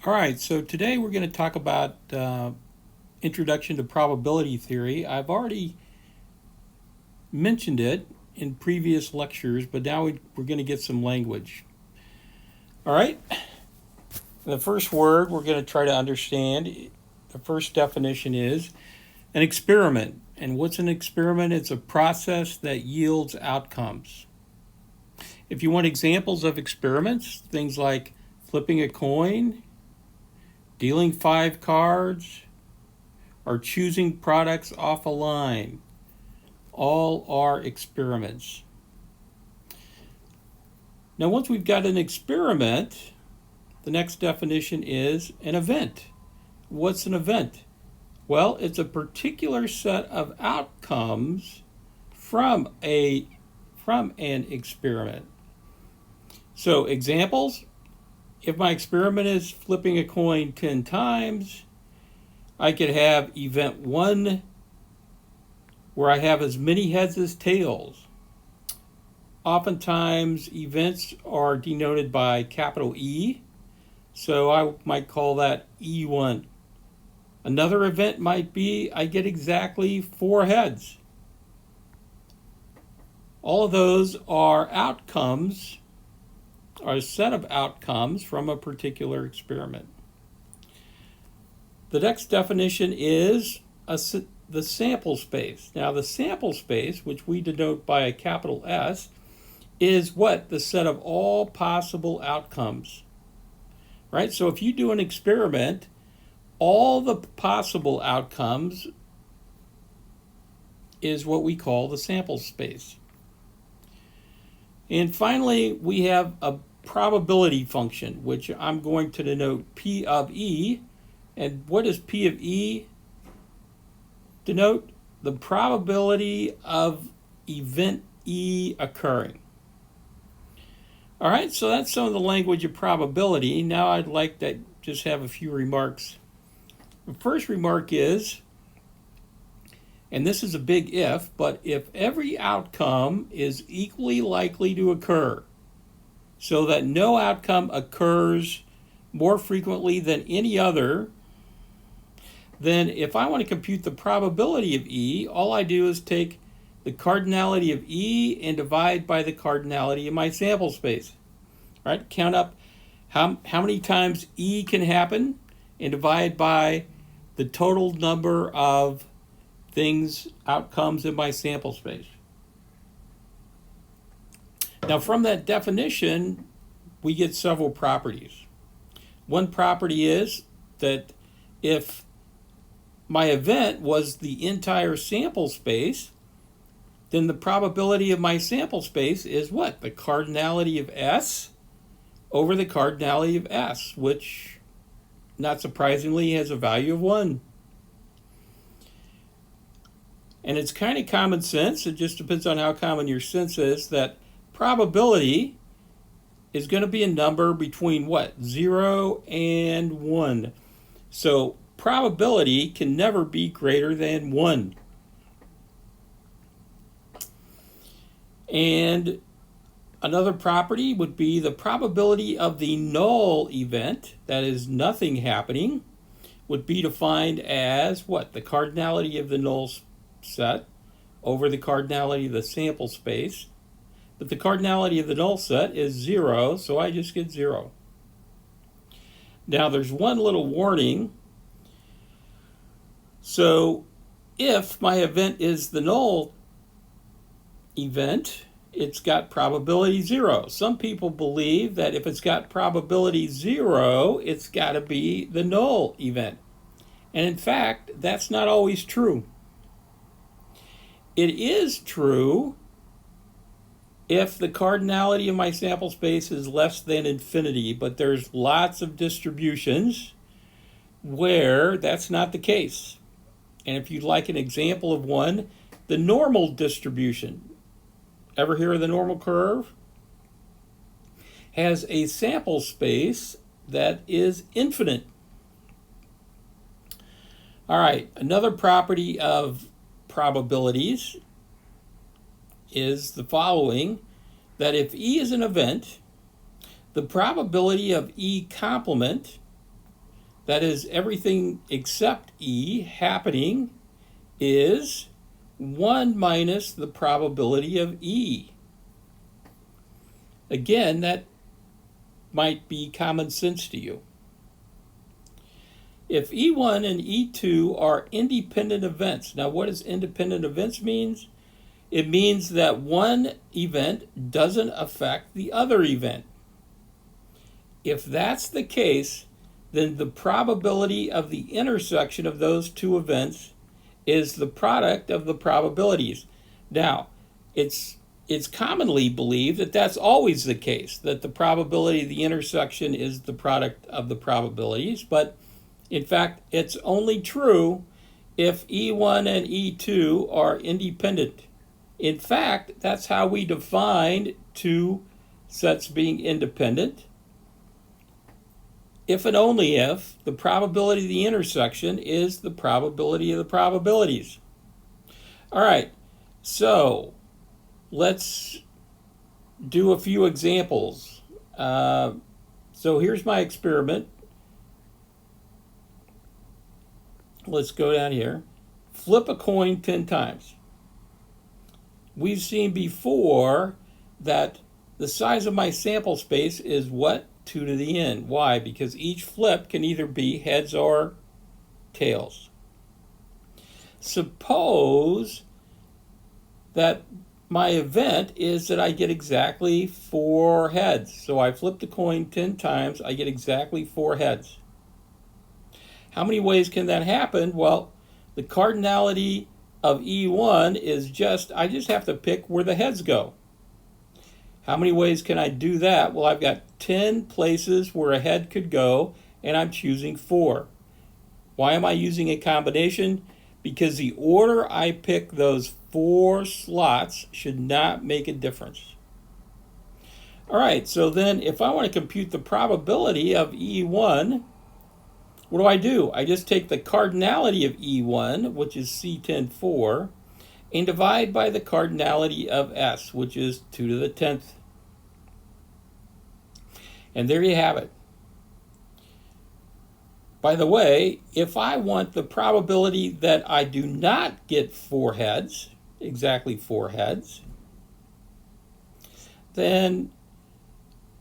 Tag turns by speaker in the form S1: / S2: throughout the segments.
S1: All right, so today we're going to talk about introduction to probability theory. I've already mentioned it in previous lectures, but now we're going to get some language. All right, the first word we're going to try to understand, the first definition is an experiment. And what's an experiment? It's a process that yields outcomes. If you want examples of experiments, things like flipping a coin, dealing 5 cards, or choosing products off a line, all are experiments. Now, once we've got an experiment, the next definition is an event. What's an event? Well, it's a particular set of outcomes from an experiment. So, examples: if my experiment is flipping a coin 10 times, I could have event 1 where I have as many heads as tails. Oftentimes, events are denoted by capital E, so I might call that E1. Another event might be I get exactly 4 heads. All of those are outcomes, are a set of outcomes from a particular experiment. The next definition is the sample space. Now, the sample space, which we denote by a capital S, is what? The set of all possible outcomes. Right? So if you do an experiment, all the possible outcomes is what we call the sample space. And finally, we have a probability function, which I'm going to denote P of E. And what does P of E denote? The probability of event E occurring. All right, so that's some of the language of probability. Now I'd like to just have a few remarks. The first remark is, and this is a big if, but if every outcome is equally likely to occur, so that no outcome occurs more frequently than any other, then if I want to compute the probability of E, all I do is take the cardinality of E and divide by the cardinality of my sample space. Right? Count up how many times E can happen and divide by the total number of outcomes in my sample space. Now, from that definition, we get several properties. One property is that if my event was the entire sample space, then the probability of my sample space is what? The cardinality of S over the cardinality of S, which, not surprisingly, has a value of 1. And it's kind of common sense, it just depends on how common your sense is, that probability is going to be a number between what? 0 and 1. So probability can never be greater than 1. And another property would be the probability of the null event, that is nothing happening, would be defined as what? The cardinality of the null set over the cardinality of the sample space. But the cardinality of the null set is 0, so I just get 0. Now there's one little warning. So if my event is the null event, it's got probability 0. Some people believe that if it's got probability 0, it's got to be the null event. And in fact, that's not always true. It is true if the cardinality of my sample space is less than infinity, but there's lots of distributions where that's not the case. And if you'd like an example of one, the normal distribution, ever hear of the normal curve? Has a sample space that is infinite. All right, another property of probabilities is the following, that if E is an event, the probability of E complement that is everything except E happening, is 1 minus the probability of E. Again, that might be common sense to you. If E1 and E2 are independent events, now what does independent events means? It means that one event doesn't affect the other event. If that's the case, then the probability of the intersection of those two events is the product of the probabilities. Now, it's commonly believed that that's always the case, that the probability of the intersection is the product of the probabilities, but in fact, it's only true if E1 and E2 are independent. In fact, that's how we define two sets being independent. If and only if the probability of the intersection is the probability of the probabilities. All right, so let's do a few examples. So here's my experiment. Let's go down here. Flip a coin 10 times. We've seen before that the size of my sample space is what? 2 to the n. Why? Because each flip can either be heads or tails. Suppose that my event is that I get exactly 4 heads. So I flip the coin 10 times, I get exactly 4 heads. How many ways can that happen? Well, the cardinality of E1 is I just have to pick where the heads go. How many ways can I do that? Well, I've got 10 places where a head could go, and I'm choosing 4. Why am I using a combination? Because the order I pick those 4 slots should not make a difference. All right, so then if I want to compute the probability of E1, what do? I just take the cardinality of E1, which is C10(4), and divide by the cardinality of S, which is 2 to the 10th. And there you have it. By the way, if I want the probability that I do not get 4 heads, exactly 4 heads, then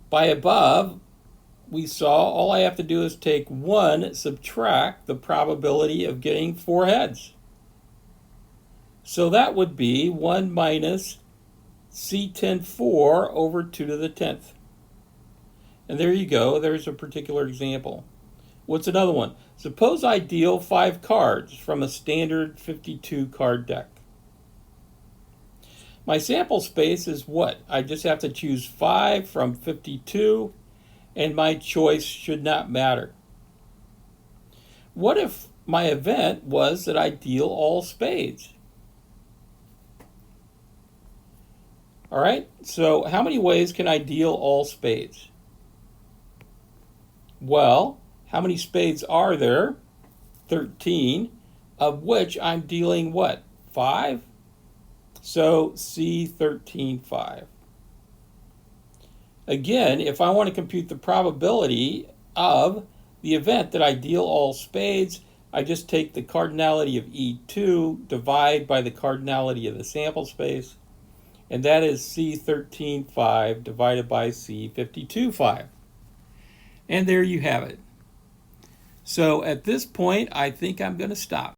S1: by above, we saw all I have to do is take 1, subtract the probability of getting 4 heads. So that would be 1 minus C10(4) over 2 to the 10th. And there you go, there's a particular example. What's another one? Suppose I deal 5 cards from a standard 52 card deck. My sample space is what? I just have to choose 5 from 52, and my choice should not matter. What if my event was that I deal all spades? All right, so how many ways can I deal all spades? Well, how many spades are there? 13, of which I'm dealing what? 5? So C13(5). Again, if I want to compute the probability of the event that I deal all spades, I just take the cardinality of E2, divide by the cardinality of the sample space, and that is C13(5) divided by C52(5). And there you have it. So at this point, I think I'm going to stop.